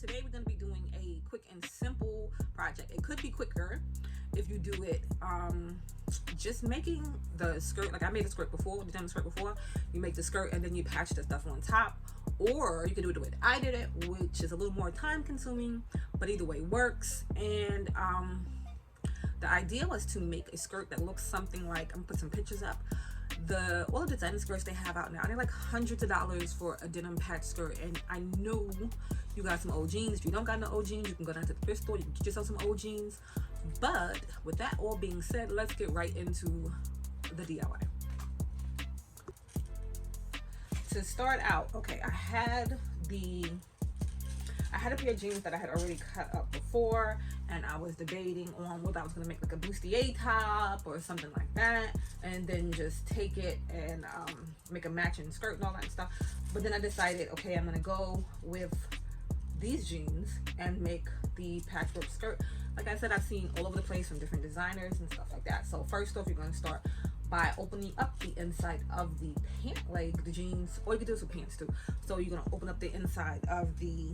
Today we're going to be doing a quick and simple project. It could be quicker if you do it just making the skirt. Like I made a skirt before, the denim skirt before. You make the skirt and then you patch the stuff on top, or you can do it the way that I did it, which is a little more time consuming, but either way works. And the idea was to make a skirt that looks something like, I'm gonna put some pictures up, all the designer skirts they have out now. They're like hundreds of dollars for a denim patch skirt, and I know you got some old jeans. If you don't got no old jeans, you can go down to the thrift store, you can get yourself some old jeans. But with that all being said, let's get right into the DIY. To start out, okay, I had a pair of jeans that I had already cut up before, and I was debating on whether I was going to make like a bustier top or something like that, and then just take it and make a matching skirt and all that stuff. But then I decided, okay, I'm going to go with these jeans and make the patchwork skirt. Like I said, I've seen all over the place from different designers and stuff like that. So first off, you're going to start by opening up the inside of the pant leg, the jeans, or you can do this with pants too. So you're going to open up the inside of the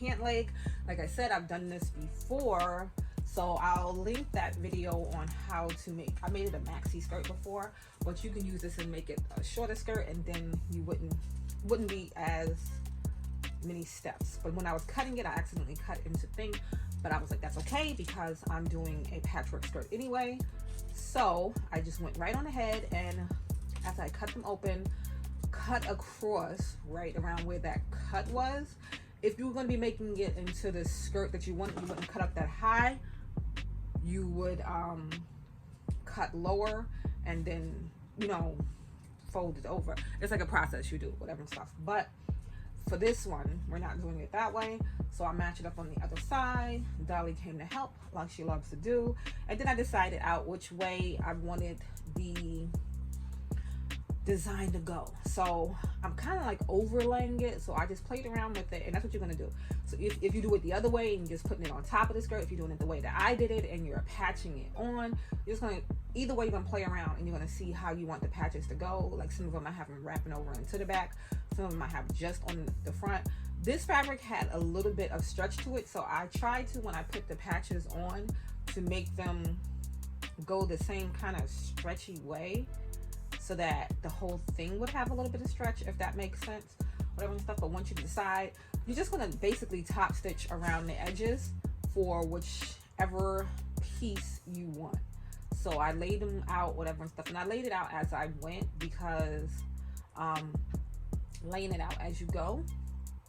pant leg. Like I said, I've done this before, so I'll link that video on how to make. I made it a maxi skirt before, but you can use this and make it a shorter skirt, and then you wouldn't be as many steps. But when I was cutting it, I accidentally cut into thing, but I was like, that's okay because I'm doing a patchwork skirt anyway. So I just went right on ahead, and as I cut them open, cut across right around where that cut was. If you were going to be making it into the skirt that you wouldn't cut up that high. You would cut lower and then, you know, fold it over. It's like a process you do, whatever and stuff. But for this one, we're not doing it that way. So I matched it up on the other side. Dolly came to help, like she loves to do. And then I decided out which way I wanted the design to go. So I'm kind of like overlaying it, so I just played around with it, and that's what you're going to do. So if you do it the other way and you're just putting it on top of the skirt, if you're doing it the way that I did it and you're patching it on, you're just going to, either way you're going to play around, and you're going to see how you want the patches to go. Like some of them I have them wrapping over into the back, some of them I have just on the front. This fabric had a little bit of stretch to it, so I tried to, when I put the patches on, to make them go the same kind of stretchy way, so that the whole thing would have a little bit of stretch, if that makes sense, whatever and stuff. But once you decide, you're just going to basically top stitch around the edges for whichever piece you want. So I laid them out, whatever and stuff, and I laid it out as I went, because laying it out as you go,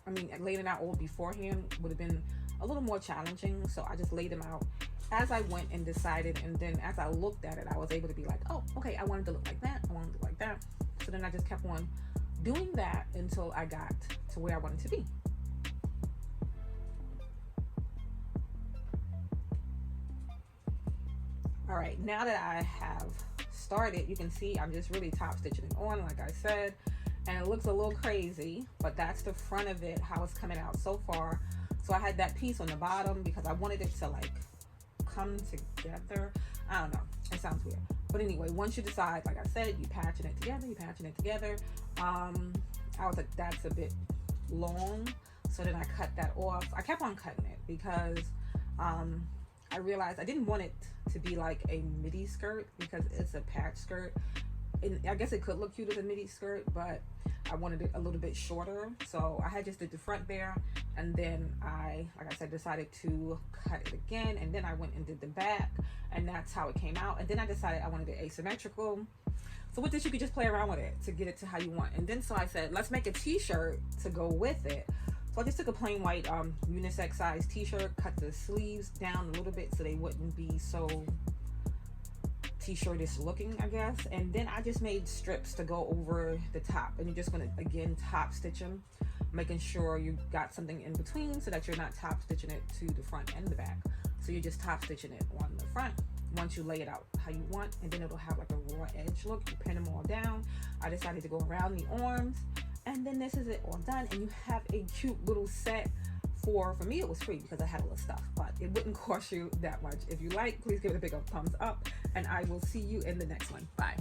I mean, laying it out all beforehand would have been a little more challenging. So I just laid them out as I went and decided, and then as I looked at it, I was able to be like, oh, okay, I wanted to look like that, I wanted to look like that. So then I just kept on doing that until I got to where I wanted to be. All right, now that I have started, you can see I'm just really top stitching it on, like I said, and it looks a little crazy, but that's the front of it, how it's coming out so far. So I had that piece on the bottom because I wanted it to like come together. I don't know, it sounds weird, but anyway, once you decide, like I said, you patching it together. I was like, that's a bit long, so then I cut that off. I kept on cutting it because I realized I didn't want it to be like a midi skirt, because it's a patch skirt, and I guess it could look cute as a midi skirt, but I wanted it a little bit shorter. So I had just did the front there, and then I, like I said, decided to cut it again, and then I went and did the back, and that's how it came out. And then I decided I wanted it asymmetrical. So with this, you could just play around with it to get it to how you want. And then so I said, let's make a t-shirt to go with it. So I just took a plain white unisex size t-shirt, cut the sleeves down a little bit so they wouldn't be so t-shirt-ish looking, I guess. And then I just made strips to go over the top, and you're just going to again top stitch them, making sure you got something in between so that you're not top stitching it to the front and the back. So you're just top stitching it on the front once you lay it out how you want, and then it'll have like a raw edge look. You pin them all down. I decided to go around the arms, and then this is it all done, and you have a cute little set. For me, it was free because I had a little stuff, but it wouldn't cost you that much. If you like, please give it a big thumbs up, and I will see you in the next one. Bye.